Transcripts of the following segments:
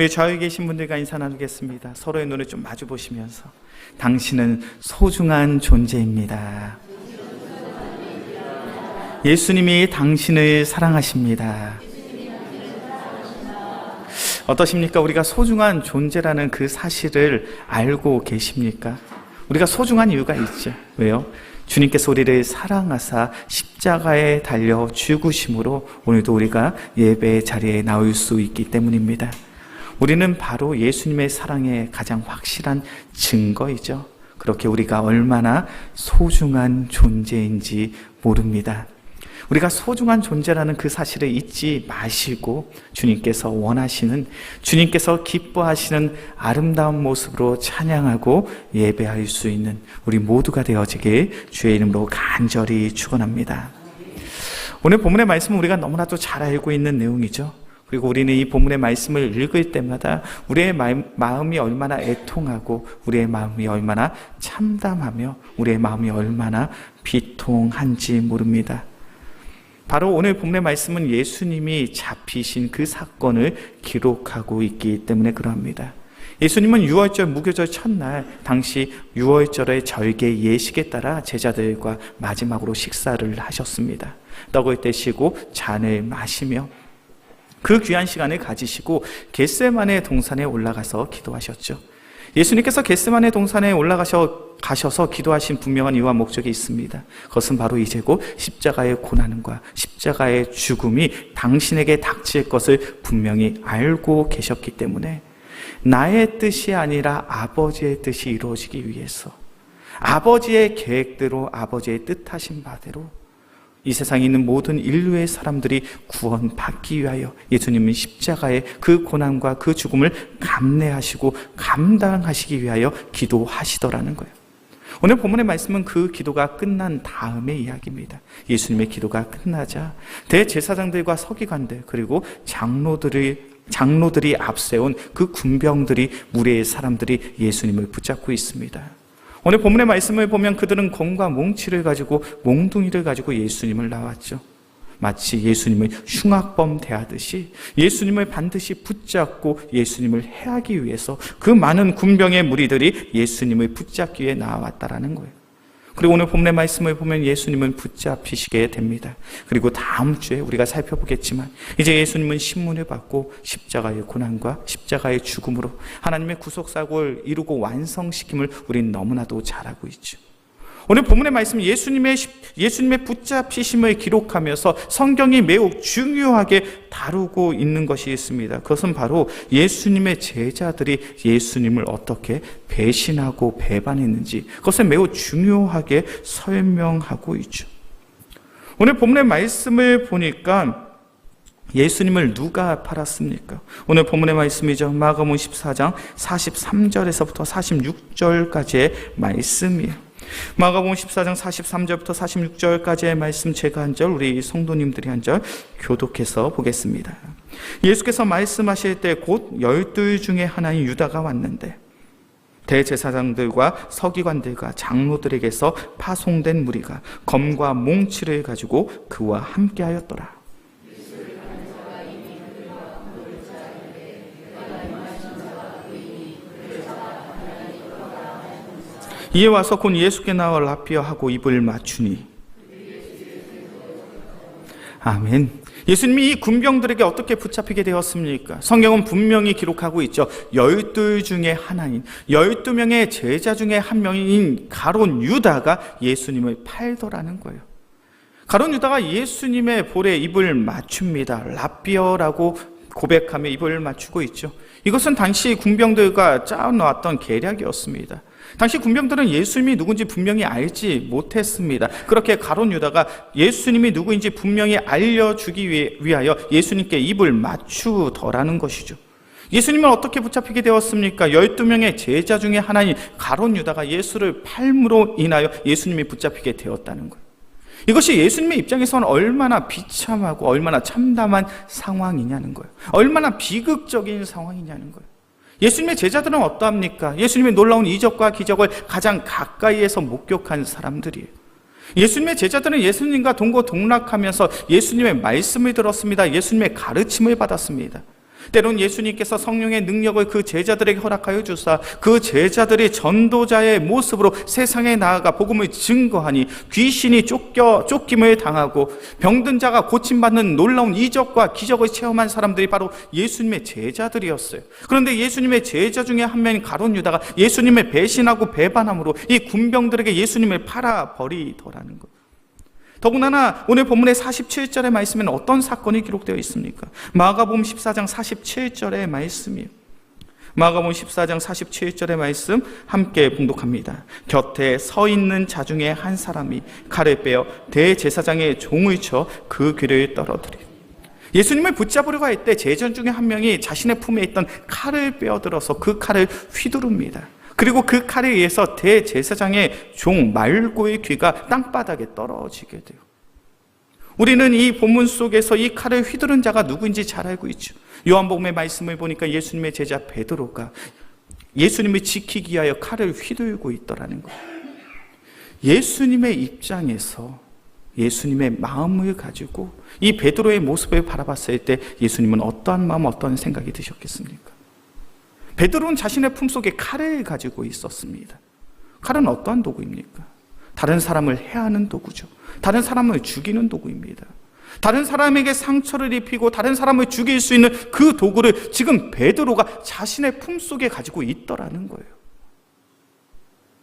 우리 좌우에 계신 분들과 인사 나누겠습니다. 서로의 눈을 좀 마주 보시면서 당신은 소중한 존재입니다. 예수님이 당신을 사랑하십니다. 어떠십니까? 우리가 소중한 존재라는 그 사실을 알고 계십니까? 우리가 소중한 이유가 있죠. 왜요? 주님께서 우리를 사랑하사 십자가에 달려 죽으심으로 오늘도 우리가 예배의 자리에 나올 수 있기 때문입니다. 우리는 바로 예수님의 사랑의 가장 확실한 증거이죠. 그렇게 우리가 얼마나 소중한 존재인지 모릅니다. 우리가 소중한 존재라는 그 사실을 잊지 마시고 주님께서 원하시는, 주님께서 기뻐하시는 아름다운 모습으로 찬양하고 예배할 수 있는 우리 모두가 되어지길 주의 이름으로 간절히 축원합니다. 오늘 본문의 말씀은 우리가 너무나도 잘 알고 있는 내용이죠. 그리고 우리는 이 본문의 말씀을 읽을 때마다 우리의 마음이 얼마나 애통하고 우리의 마음이 얼마나 참담하며 우리의 마음이 얼마나 비통한지 모릅니다. 바로 오늘 본문의 말씀은 예수님이 잡히신 그 사건을 기록하고 있기 때문에 그러합니다. 예수님은 유월절 무교절 첫날 당시 유월절의 절개 예식에 따라 제자들과 마지막으로 식사를 하셨습니다. 떡을 떼시고 잔을 마시며 그 귀한 시간을 가지시고 겟세마네 동산에 올라가서 기도하셨죠. 예수님께서 겟세마네 동산에 가셔서 기도하신 분명한 이유와 목적이 있습니다. 그것은 바로 이제 곧 십자가의 고난과 십자가의 죽음이 당신에게 닥칠 것을 분명히 알고 계셨기 때문에 나의 뜻이 아니라 아버지의 뜻이 이루어지기 위해서 아버지의 계획대로 아버지의 뜻하신 바대로 이 세상에 있는 모든 인류의 사람들이 구원받기 위하여 예수님은 십자가의 그 고난과 그 죽음을 감내하시고 감당하시기 위하여 기도하시더라는 거예요. 오늘 본문의 말씀은 그 기도가 끝난 다음의 이야기입니다. 예수님의 기도가 끝나자 대제사장들과 서기관들 그리고 장로들이 앞세운 그 군병들이 무리의 사람들이 예수님을 붙잡고 있습니다. 오늘 본문의 말씀을 보면 그들은 검과 몽치를 가지고 몽둥이를 가지고 예수님을 나왔죠. 마치 예수님을 흉악범 대하듯이 예수님을 반드시 붙잡고 예수님을 해하기 위해서 그 많은 군병의 무리들이 예수님을 붙잡기 위해 나왔다라는 거예요. 그리고 오늘 본문의 말씀을 보면 예수님은 붙잡히시게 됩니다. 그리고 다음 주에 우리가 살펴보겠지만 이제 예수님은 신문을 받고 십자가의 고난과 십자가의 죽음으로 하나님의 구속사역을 이루고 완성시킴을 우린 너무나도 잘 알고 있죠. 오늘 본문의 말씀 예수님의 붙잡히심을 기록하면서 성경이 매우 중요하게 다루고 있는 것이 있습니다. 그것은 바로 예수님의 제자들이 예수님을 어떻게 배신하고 배반했는지 그것을 매우 중요하게 설명하고 있죠. 오늘 본문의 말씀을 보니까 예수님을 누가 팔았습니까? 오늘 본문의 말씀이죠. 마가복음 14장 43절에서부터 46절까지의 말씀이에요. 마가복음 14장 43절부터 46절까지의 말씀 제가 한 절, 우리 성도님들이 한 절 교독해서 보겠습니다. 예수께서 말씀하실 때 곧 12 중에 하나인 유다가 왔는데 대제사장들과 서기관들과 장로들에게서 파송된 무리가 검과 몽치를 가지고 그와 함께하였더라. 이에 와서 곧 예수께 나와 라삐어하고 입을 맞추니. 아멘. 예수님이 이 군병들에게 어떻게 붙잡히게 되었습니까? 성경은 분명히 기록하고 있죠. 12 중에 하나인 12명의 제자 중에 한 명인 가룟 유다가 예수님을 팔더라는 거예요. 가룟 유다가 예수님의 볼에 입을 맞춥니다. 라삐어라고 고백하며 입을 맞추고 있죠. 이것은 당시 군병들과 짜놓았던 계략이었습니다. 당시 군병들은 예수님이 누군지 분명히 알지 못했습니다. 그렇게 가룟 유다가 예수님이 누구인지 분명히 알려주기 위하여 예수님께 입을 맞추더라는 것이죠. 예수님은 어떻게 붙잡히게 되었습니까? 12명의 제자 중에 하나인 가룟 유다가 예수를 팔므로 인하여 예수님이 붙잡히게 되었다는 거예요. 이것이 예수님의 입장에서는 얼마나 비참하고 얼마나 참담한 상황이냐는 거예요. 얼마나 비극적인 상황이냐는 거예요. 예수님의 제자들은 어떠합니까? 예수님의 놀라운 이적과 기적을 가장 가까이에서 목격한 사람들이에요. 예수님의 제자들은 예수님과 동고동락하면서 예수님의 말씀을 들었습니다. 예수님의 가르침을 받았습니다. 때론 예수님께서 성령의 능력을 그 제자들에게 허락하여 주사 그 제자들이 전도자의 모습으로 세상에 나아가 복음을 증거하니 귀신이 쫓김을 당하고 병든 자가 고침받는 놀라운 이적과 기적을 체험한 사람들이 바로 예수님의 제자들이었어요. 그런데 예수님의 제자 중에 한 명인 가룟 유다가 예수님을 배신하고 배반함으로 이 군병들에게 예수님을 팔아버리더라는 거예요. 더군다나 오늘 본문의 47절의 말씀에는 어떤 사건이 기록되어 있습니까? 마가복음 14장 47절의 말씀이에요. 마가복음 14장 47절의 말씀 함께 봉독합니다. 곁에 서 있는 자 중에 한 사람이 칼을 빼어 대제사장의 종을 쳐 그 귀를 떨어뜨리고, 예수님을 붙잡으려고 할 때 제자 중에 한 명이 자신의 품에 있던 칼을 빼어들어서 그 칼을 휘두릅니다. 그리고 그 칼에 의해서 대제사장의 종 말고의 귀가 땅바닥에 떨어지게 돼요. 우리는 이 본문 속에서 이 칼을 휘두른 자가 누구인지 잘 알고 있죠. 요한복음의 말씀을 보니까 예수님의 제자 베드로가 예수님을 지키기 위하여 칼을 휘둘고 있더라는 거예요. 예수님의 입장에서 예수님의 마음을 가지고 이 베드로의 모습을 바라봤을 때 예수님은 어떠한 마음, 어떠한 생각이 드셨겠습니까? 베드로는 자신의 품속에 칼을 가지고 있었습니다. 칼은 어떠한 도구입니까? 다른 사람을 해하는 도구죠. 다른 사람을 죽이는 도구입니다. 다른 사람에게 상처를 입히고 다른 사람을 죽일 수 있는 그 도구를 지금 베드로가 자신의 품속에 가지고 있더라는 거예요.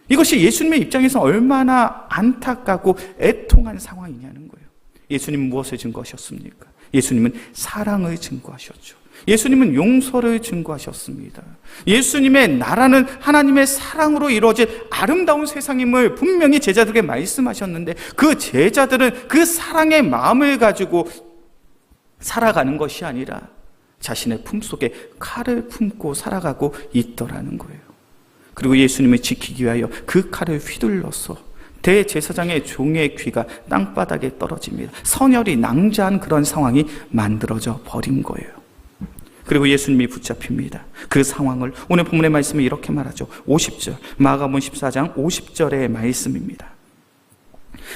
이것이 예수님의 입장에서 얼마나 안타깝고 애통한 상황이냐는 거예요. 예수님은 무엇을 증거하셨습니까? 예수님은 사랑을 증거하셨죠. 예수님은 용서를 증거하셨습니다. 예수님의 나라는 하나님의 사랑으로 이루어진 아름다운 세상임을 분명히 제자들에게 말씀하셨는데 그 제자들은 그 사랑의 마음을 가지고 살아가는 것이 아니라 자신의 품속에 칼을 품고 살아가고 있더라는 거예요. 그리고 예수님을 지키기 위하여 그 칼을 휘둘러서 대제사장의 종의 귀가 땅바닥에 떨어집니다. 선혈이 낭자한 그런 상황이 만들어져 버린 거예요. 그리고 예수님이 붙잡힙니다. 그 상황을 오늘 본문의 말씀이 이렇게 말하죠. 50절, 마가복음 14장 50절의 말씀입니다.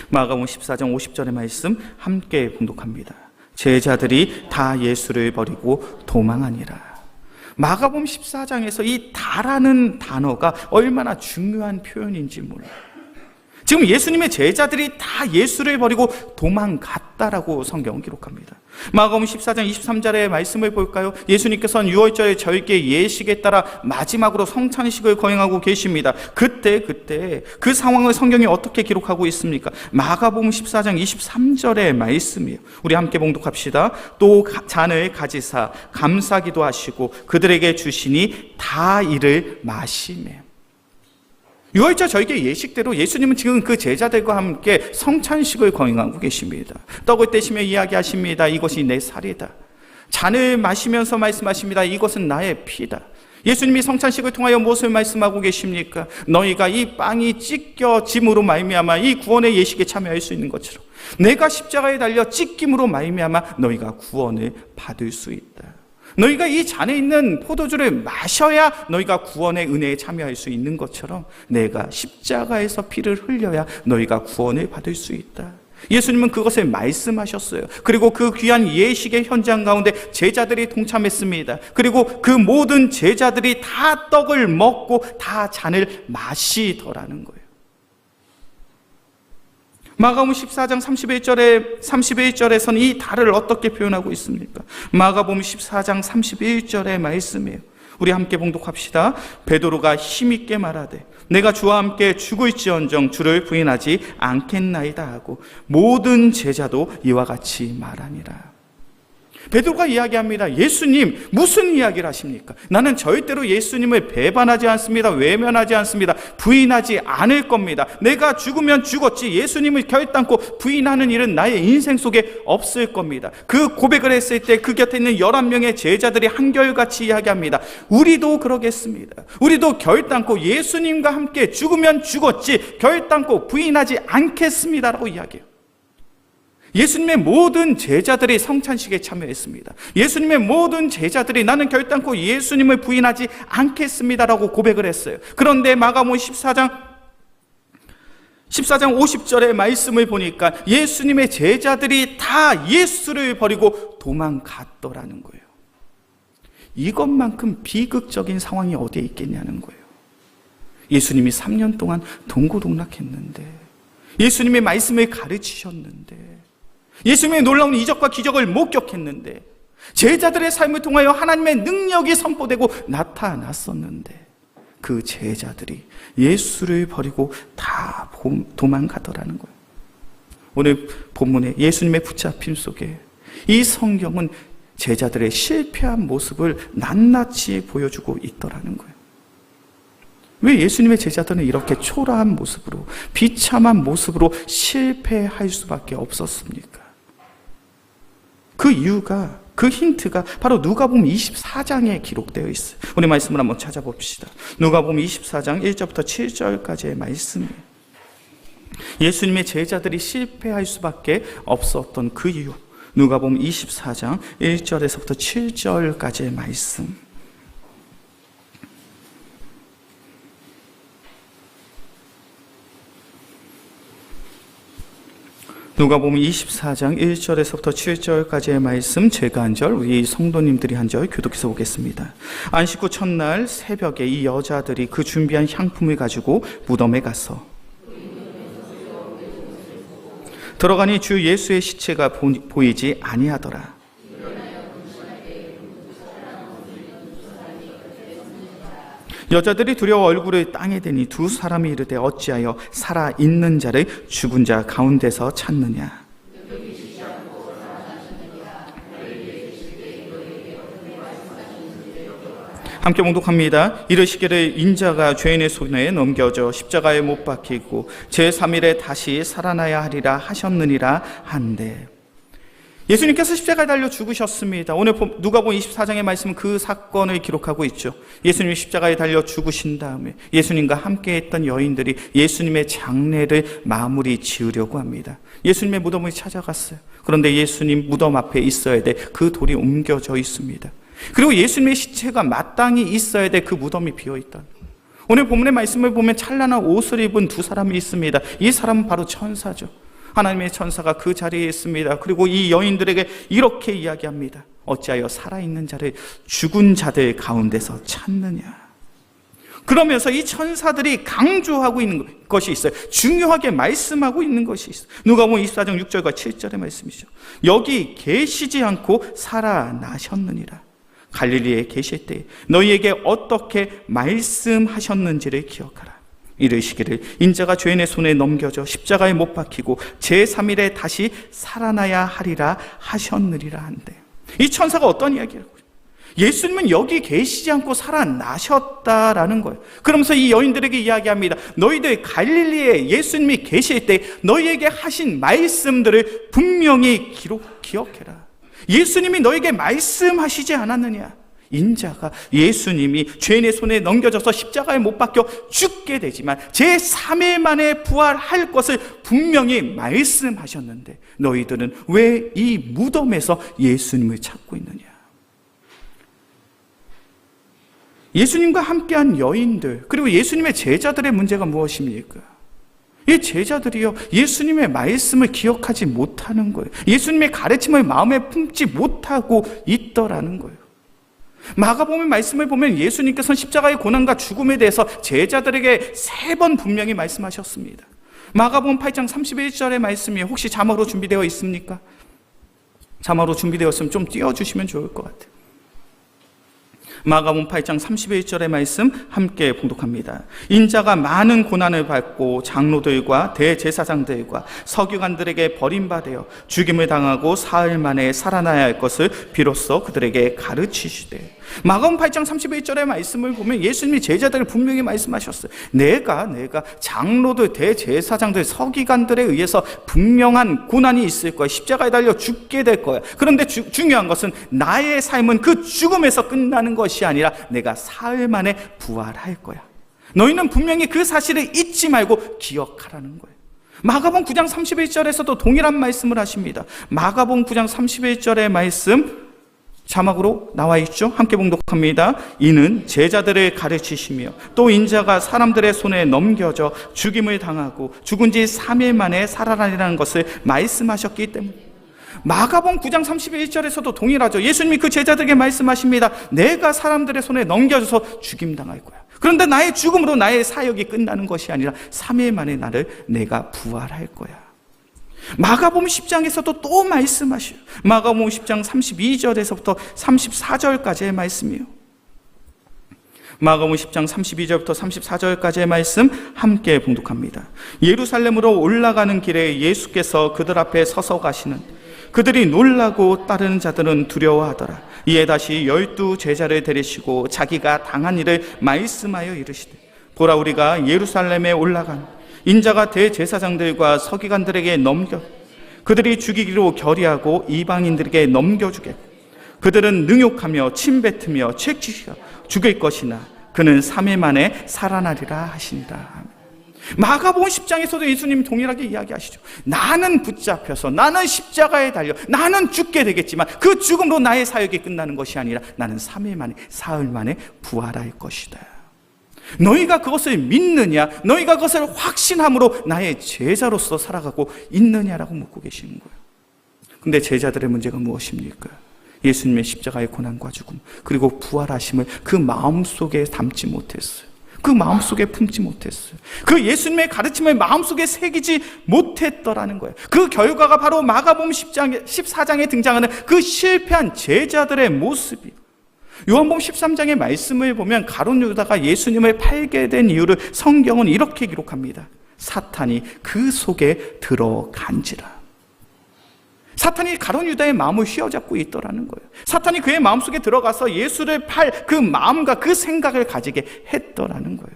마가복음 14장 50절의 말씀 함께 봉독합니다. 제자들이 다 예수를 버리고 도망하니라. 마가복음 14장에서 이 다라는 단어가 얼마나 중요한 표현인지 몰라요. 지금 예수님의 제자들이 다 예수를 버리고 도망갔다라고 성경은 기록합니다. 마가복음 14장 23절의 말씀을 볼까요? 예수님께서는 유월절의 절기의 예식에 따라 마지막으로 성찬식을 거행하고 계십니다. 그때 그 상황을 성경이 어떻게 기록하고 있습니까? 마가복음 14장 23절의 말씀이에요. 우리 함께 봉독합시다. 또 잔을 가지사 감사기도 하시고 그들에게 주시니 다 이를 마시매. 유월절 절기 예식대로 예수님은 지금 그 제자들과 함께 성찬식을 거행하고 계십니다. 떡을 떼시며 이야기하십니다. 이것이 내 살이다. 잔을 마시면서 말씀하십니다. 이것은 나의 피다. 예수님이 성찬식을 통하여 무엇을 말씀하고 계십니까? 너희가 이 빵이 찢겨짐으로 말미암아 이 구원의 예식에 참여할 수 있는 것처럼 내가 십자가에 달려 찢김으로 말미암아 너희가 구원을 받을 수 있다. 너희가 이 잔에 있는 포도주를 마셔야 너희가 구원의 은혜에 참여할 수 있는 것처럼 내가 십자가에서 피를 흘려야 너희가 구원을 받을 수 있다. 예수님은 그것을 말씀하셨어요. 그리고 그 귀한 예식의 현장 가운데 제자들이 동참했습니다. 그리고 그 모든 제자들이 다 떡을 먹고 다 잔을 마시더라는 거예요. 마가복음 14장 31절에서는 이 달을 어떻게 표현하고 있습니까? 마가복음 14장 31절의 말씀이에요. 우리 함께 봉독합시다. 베드로가 힘있게 말하되 내가 주와 함께 죽을지언정 주를 부인하지 않겠나이다 하고 모든 제자도 이와 같이 말하니라. 베드로가 이야기합니다. 예수님 무슨 이야기를 하십니까? 나는 절대로 예수님을 배반하지 않습니다. 외면하지 않습니다. 부인하지 않을 겁니다. 내가 죽으면 죽었지 예수님을 결단코 부인하는 일은 나의 인생 속에 없을 겁니다. 그 고백을 했을 때 그 곁에 있는 11명의 제자들이 한결같이 이야기합니다. 우리도 그러겠습니다. 우리도 결단코 예수님과 함께 죽으면 죽었지 결단코 부인하지 않겠습니다라고 이야기해요. 예수님의 모든 제자들이 성찬식에 참여했습니다. 예수님의 모든 제자들이 나는 결단코 예수님을 부인하지 않겠습니다라고 고백을 했어요. 그런데 마가복음 14장 50절의 말씀을 보니까 예수님의 제자들이 다 예수를 버리고 도망갔더라는 거예요. 이것만큼 비극적인 상황이 어디에 있겠냐는 거예요. 예수님이 3년 동안 동고동락했는데, 예수님의 말씀을 가르치셨는데, 예수님의 놀라운 이적과 기적을 목격했는데, 제자들의 삶을 통하여 하나님의 능력이 선포되고 나타났었는데, 그 제자들이 예수를 버리고 다 도망가더라는 거예요. 오늘 본문에 예수님의 붙잡힘 속에 이 성경은 제자들의 실패한 모습을 낱낱이 보여주고 있더라는 거예요. 왜 예수님의 제자들은 이렇게 초라한 모습으로, 비참한 모습으로 실패할 수밖에 없었습니까? 그 이유가, 그 힌트가 바로 누가복음 24장에 기록되어 있어요. 우리 말씀을 한번 찾아봅시다. 누가복음 24장 1절부터 7절까지의 말씀이에요. 예수님의 제자들이 실패할 수밖에 없었던 그 이유, 누가복음 24장 1절에서부터 7절까지의 말씀. 누가복음 24장 1절에서부터 7절까지의 말씀, 제가 한 절, 우리 성도님들이 한 절 교독해서 보겠습니다. 안식 후 첫날 새벽에 이 여자들이 그 준비한 향품을 가지고 무덤에 가서 들어가니 주 예수의 시체가 보이지 아니하더라. 여자들이 두려워 얼굴을 땅에 대니 두 사람이 이르되 어찌하여 살아있는 자를 죽은 자 가운데서 찾느냐. 함께 봉독합니다. 이르시기를 인자가 죄인의 손에 넘겨져 십자가에 못 박히고 제3일에 다시 살아나야 하리라 하셨느니라 한데, 예수님께서 십자가에 달려 죽으셨습니다. 오늘 누가복음 24장의 말씀은 그 사건을 기록하고 있죠. 예수님이 십자가에 달려 죽으신 다음에 예수님과 함께 했던 여인들이 예수님의 장례를 마무리 지으려고 합니다. 예수님의 무덤을 찾아갔어요. 그런데 예수님 무덤 앞에 있어야 돼 그 돌이 옮겨져 있습니다. 그리고 예수님의 시체가 마땅히 있어야 돼 그 무덤이 비어있다. 오늘 본문의 말씀을 보면 찬란한 옷을 입은 두 사람이 있습니다. 이 사람은 바로 천사죠. 하나님의 천사가 그 자리에 있습니다. 그리고 이 여인들에게 이렇게 이야기합니다. 어찌하여 살아있는 자를 죽은 자들 가운데서 찾느냐. 그러면서 이 천사들이 강조하고 있는 것이 있어요. 중요하게 말씀하고 있는 것이 있어요. 누가복음 24장 6절과 7절의 말씀이죠. 여기 계시지 않고 살아나셨느니라. 갈릴리에 계실 때 너희에게 어떻게 말씀하셨는지를 기억하라. 이르시기를 인자가 죄인의 손에 넘겨져 십자가에 못 박히고 제3일에 다시 살아나야 하리라 하셨느니라 한데, 이 천사가 어떤 이야기를 하고 예수님은 여기 계시지 않고 살아나셨다라는 거예요. 그러면서 이 여인들에게 이야기합니다. 너희들 갈릴리에 예수님이 계실 때 너희에게 하신 말씀들을 분명히 기억해라. 예수님이 너에게 말씀하시지 않았느냐. 인자가, 예수님이 죄인의 손에 넘겨져서 십자가에 못 박혀 죽게 되지만 제3일 만에 부활할 것을 분명히 말씀하셨는데 너희들은 왜 이 무덤에서 예수님을 찾고 있느냐. 예수님과 함께한 여인들, 그리고 예수님의 제자들의 문제가 무엇입니까? 이 제자들이요, 예수님의 말씀을 기억하지 못하는 거예요. 예수님의 가르침을 마음에 품지 못하고 있더라는 거예요. 마가복음 말씀을 보면 예수님께서는 십자가의 고난과 죽음에 대해서 제자들에게 3번 분명히 말씀하셨습니다. 마가복음 8장 31절의 말씀이 혹시 자막으로 준비되어 있습니까? 자막으로 준비되었으면 좀 띄워주시면 좋을 것 같아요. 마가복음 8장 31절의 말씀 함께 봉독합니다. 인자가 많은 고난을 받고 장로들과 대제사장들과 서기관들에게 버림받아 죽임을 당하고 사흘 만에 살아나야 할 것을 비로소 그들에게 가르치시되. 마가복음 8장 31절의 말씀을 보면 예수님이 제자들을 분명히 말씀하셨어요. 내가 장로들, 대제사장들, 서기관들에 의해서 분명한 고난이 있을 거야. 십자가에 달려 죽게 될 거야. 그런데 중요한 것은 나의 삶은 그 죽음에서 끝나는 것이 아니라 내가 사흘 만에 부활할 거야. 너희는 분명히 그 사실을 잊지 말고 기억하라는 거예요. 마가복음 9장 31절에서도 동일한 말씀을 하십니다. 마가복음 9장 31절의 말씀 자막으로 나와 있죠. 함께 봉독합니다. 이는 제자들을 가르치시며 또 인자가 사람들의 손에 넘겨져 죽임을 당하고 죽은 지 3일 만에 살아나리라는 것을 말씀하셨기 때문에. 마가복음 9장 31절에서도 동일하죠. 예수님이 그 제자들에게 말씀하십니다. 내가 사람들의 손에 넘겨져서 죽임당할 거야. 그런데 나의 죽음으로 나의 사역이 끝나는 것이 아니라 3일 만에 나를 내가 부활할 거야. 마가복음 10장에서도 또 말씀하셔요. 마가복음 10장 32절에서부터 34절까지의 말씀이에요. 마가복음 10장 32절부터 34절까지의 말씀 함께 봉독합니다. 예루살렘으로 올라가는 길에 예수께서 그들 앞에 서서 가시는 그들이 놀라고 따르는 자들은 두려워하더라. 이에 다시 12 제자를 데리시고 자기가 당한 일을 말씀하여 이르시되 보라 우리가 예루살렘에 올라간 인자가 대제사장들과 서기관들에게 넘겨 그들이 죽이기로 결의하고 이방인들에게 넘겨주게 그들은 능욕하며 침뱉으며 채찍이어 죽일 것이나 그는 3일 만에 살아나리라 하시니라. 마가복음 10장에서도 예수님이 동일하게 이야기하시죠. 나는 붙잡혀서 나는 십자가에 달려 나는 죽게 되겠지만 그 죽음으로 나의 사역이 끝나는 것이 아니라 나는 3일 만에 사흘 만에 부활할 것이다. 너희가 그것을 믿느냐? 너희가 그것을 확신함으로 나의 제자로서 살아가고 있느냐라고 묻고 계시는 거예요. 근데 제자들의 문제가 무엇입니까? 예수님의 십자가의 고난과 죽음 그리고 부활하심을 그 마음속에 담지 못했어요. 그 마음속에 품지 못했어요. 그 예수님의 가르침을 마음속에 새기지 못했더라는 거예요. 그 결과가 바로 마가복음 14장에 등장하는 그 실패한 제자들의 모습이에요. 요한복음 13장의 말씀을 보면 가룟 유다가 예수님을 팔게 된 이유를 성경은 이렇게 기록합니다. 사탄이 그 속에 들어간지라. 사탄이 가룟 유다의 마음을 휘어잡고 있더라는 거예요. 사탄이 그의 마음속에 들어가서 예수를 팔 그 마음과 그 생각을 가지게 했더라는 거예요.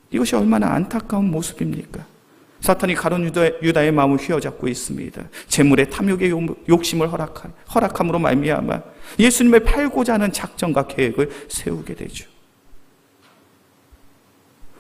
이것이 얼마나 안타까운 모습입니까? 사탄이 가룟 유다의 마음을 휘어잡고 있습니다. 재물의 탐욕의 욕심을 허락함으로 말미암아 예수님을 팔고자 하는 작전과 계획을 세우게 되죠.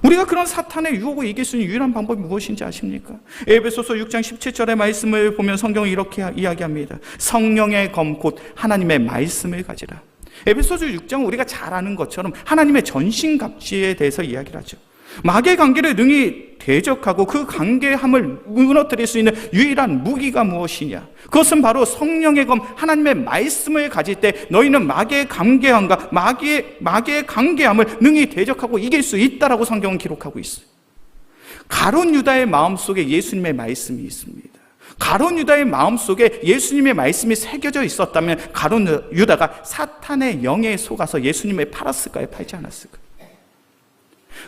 우리가 그런 사탄의 유혹을 이길 수 있는 유일한 방법이 무엇인지 아십니까? 에베소서 6장 17절의 말씀을 보면 성경은 이렇게 이야기합니다. 성령의 검 곧 하나님의 말씀을 가지라. 에베소서 6장은 우리가 잘 아는 것처럼 하나님의 전신갑주에 대해서 이야기를 하죠. 마귀의 관계를 능히 대적하고 그 관계함을 무너뜨릴 수 있는 유일한 무기가 무엇이냐? 그것은 바로 성령의 검 하나님의 말씀을 가질 때 너희는 마귀의 관계함과 마귀의 관계함을 능히 대적하고 이길 수 있다라고 성경은 기록하고 있어요. 가룟 유다의 마음속에 예수님의 말씀이 있습니다. 가룟 유다의 마음속에 예수님의 말씀이 새겨져 있었다면 가룟 유다가 사탄의 영에 속아서 예수님을 팔았을까요? 팔지 않았을까요?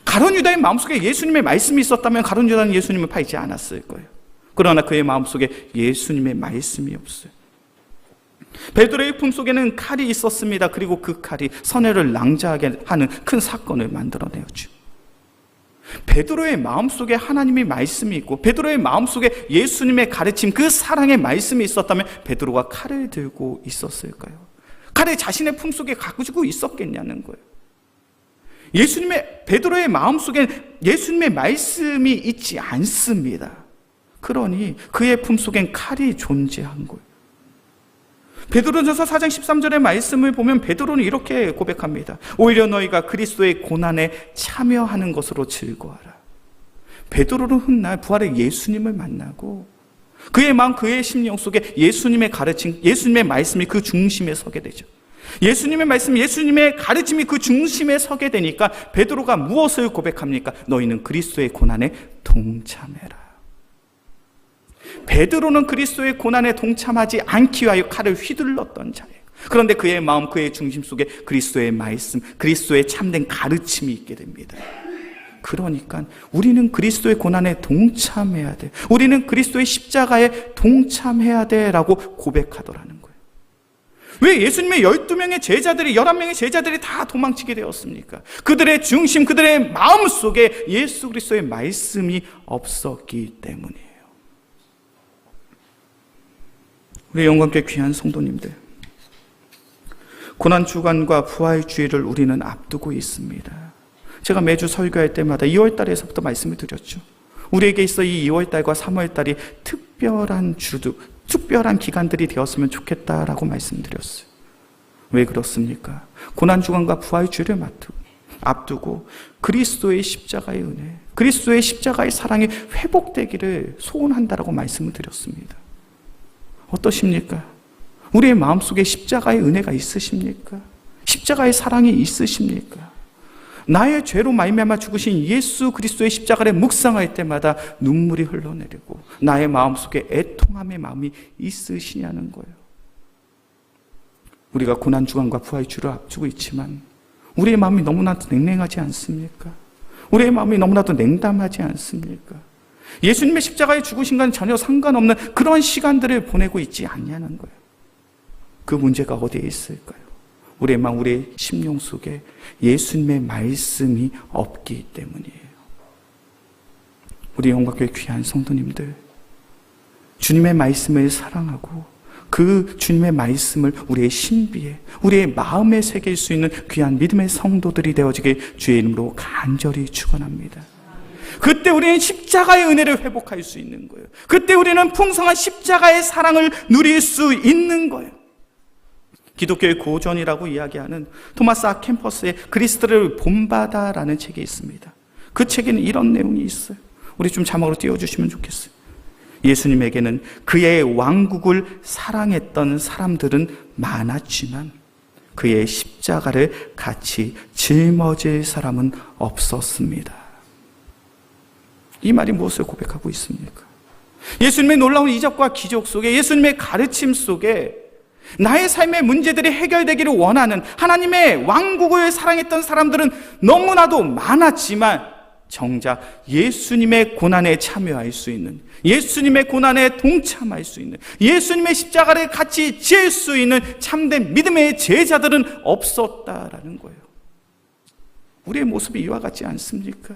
가룟 유다의 마음속에 예수님의 말씀이 있었다면 가룟 유다는 예수님을 팔지 않았을 거예요. 그러나 그의 마음속에 예수님의 말씀이 없어요. 베드로의 품속에는 칼이 있었습니다. 그리고 그 칼이 선회를 낭자하게 하는 큰 사건을 만들어내었죠. 베드로의 마음속에 하나님의 말씀이 있고 베드로의 마음속에 예수님의 가르침 그 사랑의 말씀이 있었다면 베드로가 칼을 들고 있었을까요? 칼을 자신의 품속에 가지고 있었겠냐는 거예요. 베드로의 마음속에 예수님의 말씀이 있지 않습니다. 그러니 그의 품속엔 칼이 존재한 거예요. 베드로전서 4장 13절의 말씀을 보면 베드로는 이렇게 고백합니다. 오히려 너희가 그리스도의 고난에 참여하는 것으로 즐거워하라. 베드로는 훗날 부활의 예수님을 만나고 그의 마음, 그의 심령 속에 예수님의 가르침, 예수님의 말씀이 그 중심에 서게 되죠. 예수님의 말씀, 예수님의 가르침이 그 중심에 서게 되니까 베드로가 무엇을 고백합니까? 너희는 그리스도의 고난에 동참해라. 베드로는 그리스도의 고난에 동참하지 않기 위하여 칼을 휘둘렀던 자예요. 그런데 그의 마음, 그의 중심 속에 그리스도의 말씀, 그리스도의 참된 가르침이 있게 됩니다. 그러니까 우리는 그리스도의 고난에 동참해야 돼. 우리는 그리스도의 십자가에 동참해야 돼라고 고백하더라는 거예요. 왜 예수님의 12명의 제자들이 11명의 제자들이 다 도망치게 되었습니까? 그들의 중심, 그들의 마음속에 예수 그리스도의 말씀이 없었기 때문이에요. 우리 영광께 귀한 성도님들, 고난주간과 부활주의를 우리는 앞두고 있습니다. 제가 매주 설교할 때마다 2월달에서부터 말씀을 드렸죠. 우리에게 있어 이 2월달과 3월달이 특별한 기간들이 되었으면 좋겠다라고 말씀드렸어요. 왜 그렇습니까? 고난주간과 부활주의를 앞두고 그리스도의 십자가의 은혜, 그리스도의 십자가의 사랑이 회복되기를 소원한다라고 말씀을 드렸습니다. 어떠십니까? 우리의 마음속에 십자가의 은혜가 있으십니까? 십자가의 사랑이 있으십니까? 나의 죄로 말미암아 죽으신 예수 그리스도의 십자가를 묵상할 때마다 눈물이 흘러내리고 나의 마음속에 애통함의 마음이 있으시냐는 거예요. 우리가 고난주간과 부활주를 앞두고 있지만 우리의 마음이 너무나도 냉랭하지 않습니까? 우리의 마음이 너무나도 냉담하지 않습니까? 예수님의 십자가에 죽으신 건 전혀 상관없는 그런 시간들을 보내고 있지 않냐는 거예요. 그 문제가 어디에 있을까요? 우리의 마음, 우리의 심령 속에 예수님의 말씀이 없기 때문이에요. 우리 영광교회 귀한 성도님들, 주님의 말씀을 사랑하고 그 주님의 말씀을 우리의 신비에, 우리의 마음에 새길 수 있는 귀한 믿음의 성도들이 되어지길 주의 이름으로 간절히 축원합니다. 그때 우리는 십자가의 은혜를 회복할 수 있는 거예요. 그때 우리는 풍성한 십자가의 사랑을 누릴 수 있는 거예요. 기독교의 고전이라고 이야기하는 토마스 아 캠퍼스의 그리스도를 본받아라는 책이 있습니다. 그 책에는 이런 내용이 있어요. 우리 좀 자막으로 띄워주시면 좋겠어요. 예수님에게는 그의 왕국을 사랑했던 사람들은 많았지만 그의 십자가를 같이 짊어질 사람은 없었습니다. 이 말이 무엇을 고백하고 있습니까? 예수님의 놀라운 이적과 기적 속에, 예수님의 가르침 속에 나의 삶의 문제들이 해결되기를 원하는 하나님의 왕국을 사랑했던 사람들은 너무나도 많았지만 정작 예수님의 고난에 참여할 수 있는, 예수님의 고난에 동참할 수 있는, 예수님의 십자가를 같이 지을 수 있는 참된 믿음의 제자들은 없었다라는 거예요. 우리의 모습이 이와 같지 않습니까?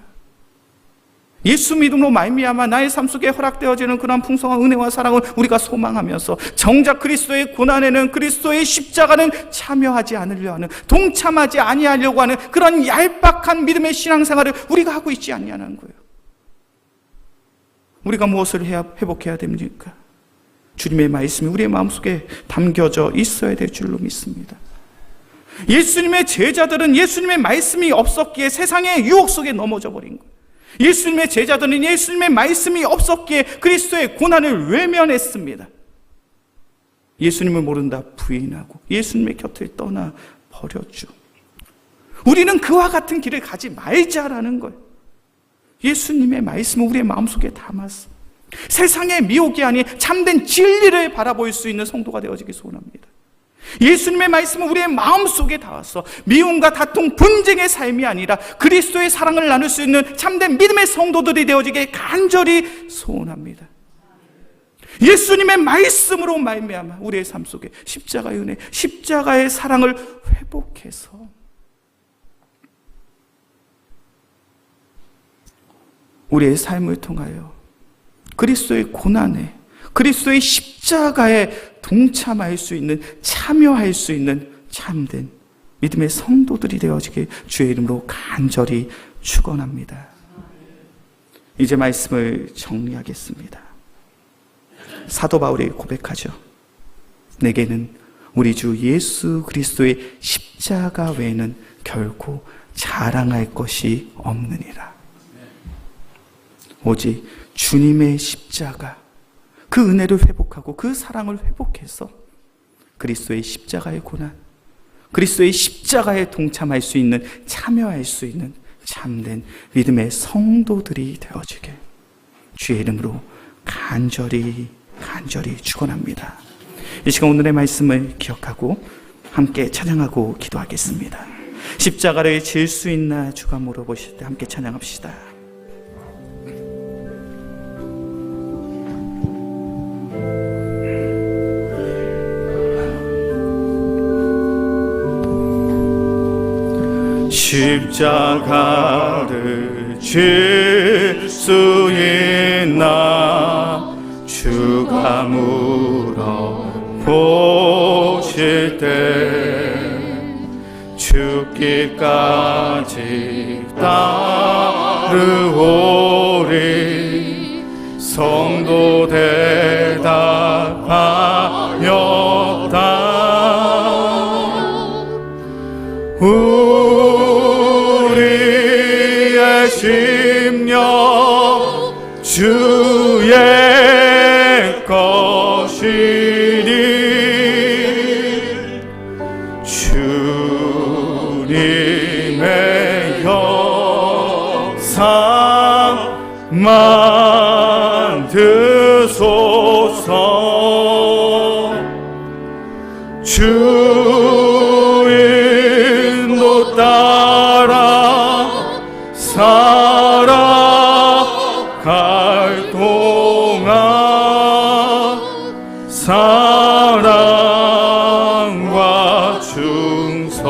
예수 믿음으로 말미암아 나의 삶 속에 허락되어지는 그런 풍성한 은혜와 사랑을 우리가 소망하면서 정작 그리스도의 고난에는, 그리스도의 십자가는 참여하지 않으려 하는, 동참하지 아니하려고 하는 그런 얄팍한 믿음의 신앙생활을 우리가 하고 있지 않냐는 거예요. 우리가 무엇을 회복해야 됩니까? 주님의 말씀이 우리의 마음속에 담겨져 있어야 될 줄로 믿습니다. 예수님의 제자들은 예수님의 말씀이 없었기에 세상의 유혹 속에 넘어져 버린 거예요. 예수님의 제자들은 예수님의 말씀이 없었기에 그리스도의 고난을 외면했습니다. 예수님을 모른다 부인하고 예수님의 곁을 떠나 버렸죠. 우리는 그와 같은 길을 가지 말자라는 거예요. 예수님의 말씀을 우리의 마음속에 담아서 세상의 미혹이 아닌 참된 진리를 바라볼 수 있는 성도가 되어지기 소원합니다. 예수님의 말씀은 우리의 마음속에 닿아서 미움과 다툼, 분쟁의 삶이 아니라 그리스도의 사랑을 나눌 수 있는 참된 믿음의 성도들이 되어지길 간절히 소원합니다. 예수님의 말씀으로 말미암아 우리의 삶 속에 십자가의 은혜, 십자가의 사랑을 회복해서 우리의 삶을 통하여 그리스도의 고난에, 그리스도의 십자가에 동참할 수 있는, 참여할 수 있는 참된 믿음의 성도들이 되어지길 주의 이름으로 간절히 축원합니다. 이제 말씀을 정리하겠습니다. 사도 바울이 고백하죠. 내게는 우리 주 예수 그리스도의 십자가 외에는 결코 자랑할 것이 없느니라. 오직 주님의 십자가, 그 은혜를 회복하고 그 사랑을 회복해서 그리스도의 십자가의 고난, 그리스도의 십자가에 동참할 수 있는, 참여할 수 있는 참된 믿음의 성도들이 되어지게 주의 이름으로 간절히 축원합니다. 이 시간 오늘의 말씀을 기억하고 함께 찬양하고 기도하겠습니다. 십자가를 질 수 있나 주가 물어보실 때 함께 찬양합시다. 십자가를 질 수 있나 주가 물어보실 때 죽기까지 따르오리. 성도 대답하였다. 우리의 심령 주의 것이 주 인도 따라 살아갈 동안 사랑과 충성을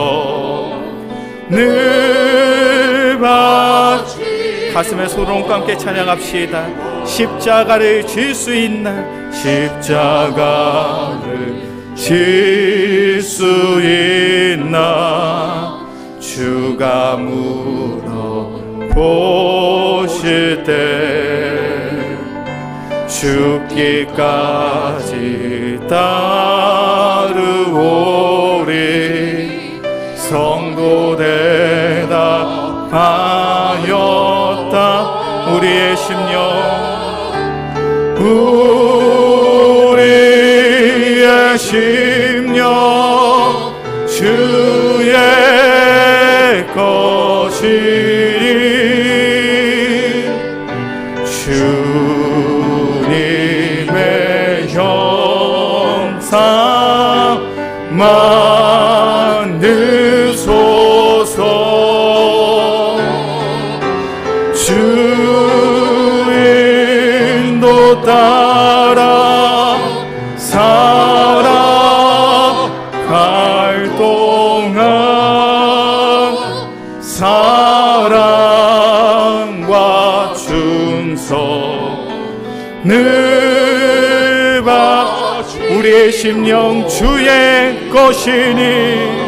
바치 가슴에 소름과 함께 찬양합시다. 십자가를 질 수 있나 십자가를 질 수 있나 주가 물어보실 때 죽기까지 따르오리 성도 대답하였다. 우리의 심령 우리의 심령 주의 것이니 주님의 형상 만드소서. 주 인도 따라 살아갈 동안 사랑과 충성을 바치 우리의 심령 주의 것이니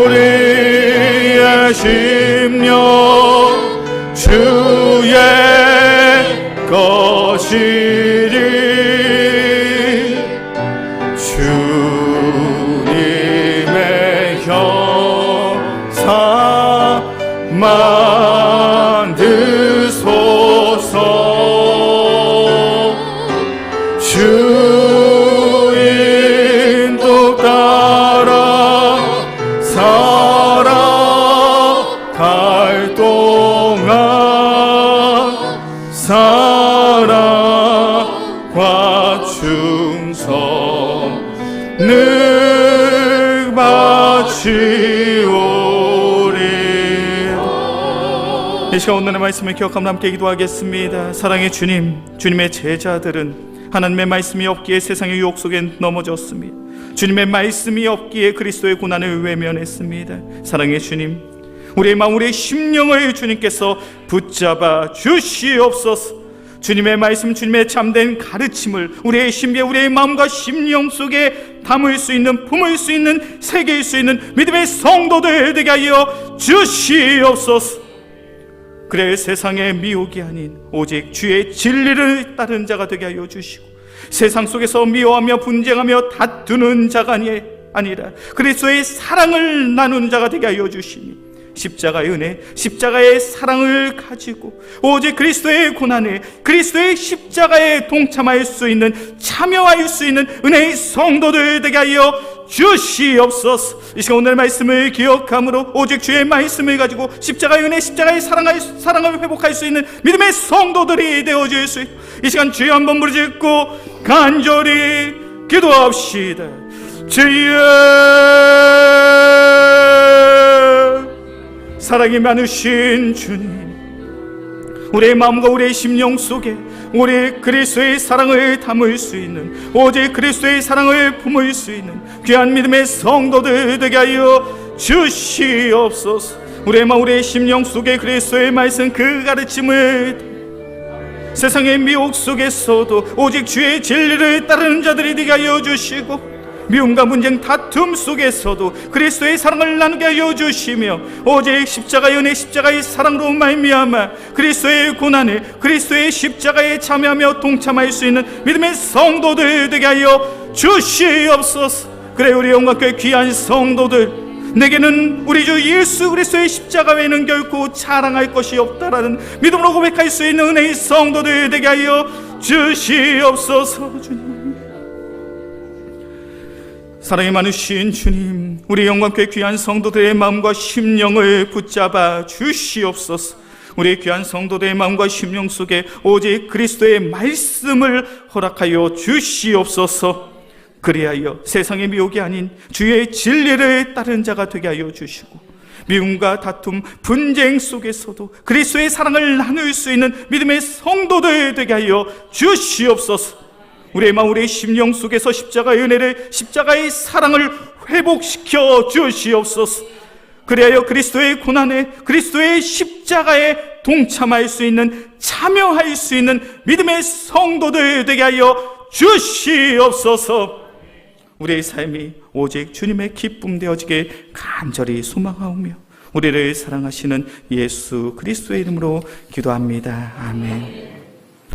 우리의 심령 주의 것이니 주님의 형상 만드소서. 주 인도 따라 살아갈 동안 사랑과 충성을 바치오리. 이 시간 오늘의 말씀을 기억하며 함께 기도하겠습니다. 사랑의 주님, 주님의 제자들은 하나님의 말씀이 없기에 세상의 유혹 속에 넘어졌습니다. 주님의 말씀이 없기에 그리스도의 고난을 외면했습니다. 사랑의 주님, 우리의 마음, 우리의 심령을 주님께서 붙잡아 주시옵소서. 주님의 말씀, 주님의 참된 가르침을 우리의 심계, 우리의 마음과 심령 속에 담을 수 있는, 품을 수 있는, 새길 수 있는 믿음의 성도들 되게 하여 주시옵소서. 그래 세상의 미혹이 아닌 오직 주의 진리를 따르는 자가 되게 하여 주시고, 세상 속에서 미워하며 분쟁하며 다투는 자가 아니라 그리스도의 사랑을 나누는 자가 되게 하여 주시니, 십자가의 은혜, 십자가의 사랑을 가지고 오직 그리스도의 고난에, 그리스도의 십자가에 동참할 수 있는, 참여할 수 있는 은혜의 성도들 되게 하여 주시옵소서. 이 시간 오늘 말씀을 기억함으로 오직 주의 말씀을 가지고 십자가의 은혜, 십자가의 사랑을 회복할 수 있는 믿음의 성도들이 되어질 수 있도록 이 시간 주여 한번 부르짖고 간절히 기도합시다. 주여, 사랑이 많으신 주님, 우리의 마음과 우리의 심령 속에 우리 그리스도의 사랑을 담을 수 있는, 오직 그리스도의 사랑을 품을 수 있는 귀한 믿음의 성도들 되게 하여 주시옵소서. 우리의 마음, 우리의 심령 속에 그리스도의 말씀, 그 가르침을 세상의 미혹 속에서도 오직 주의 진리를 따르는 자들이 되게 하여 주시고, 미움과 분쟁, 다툼 속에서도 그리스도의 사랑을 나누게 하여 주시며, 오직 십자가의 은혜, 십자가의 사랑으로 말미암아 그리스도의 고난에, 그리스도의 십자가에 참여하며 동참할 수 있는 믿음의 성도들 되게 하여 주시옵소서. 그래 우리 영광교회 귀한 성도들, 내게는 우리 주 예수 그리스도의 십자가 외에는 결코 자랑할 것이 없다라는 믿음으로 고백할 수 있는 은혜의 성도들 되게 하여 주시옵소서. 주님, 사랑이 많으신 주님, 우리 영광교회 귀한 성도들의 마음과 심령을 붙잡아 주시옵소서. 우리 귀한 성도들의 마음과 심령 속에 오직 그리스도의 말씀을 허락하여 주시옵소서. 그리하여 세상의 미혹이 아닌 주의 진리를 따른 자가 되게 하여 주시고, 미움과 다툼, 분쟁 속에서도 그리스도의 사랑을 나눌 수 있는 믿음의 성도들 되게 하여 주시옵소서. 우리의 마음, 우리의 심령 속에서 십자가의 은혜를, 십자가의 사랑을 회복시켜 주시옵소서. 그리하여 그리스도의 고난에, 그리스도의 십자가에 동참할 수 있는, 참여할 수 있는 믿음의 성도들 되게 하여 주시옵소서. 우리의 삶이 오직 주님의 기쁨 되어지게 간절히 소망하오며 우리를 사랑하시는 예수 그리스도의 이름으로 기도합니다. 아멘.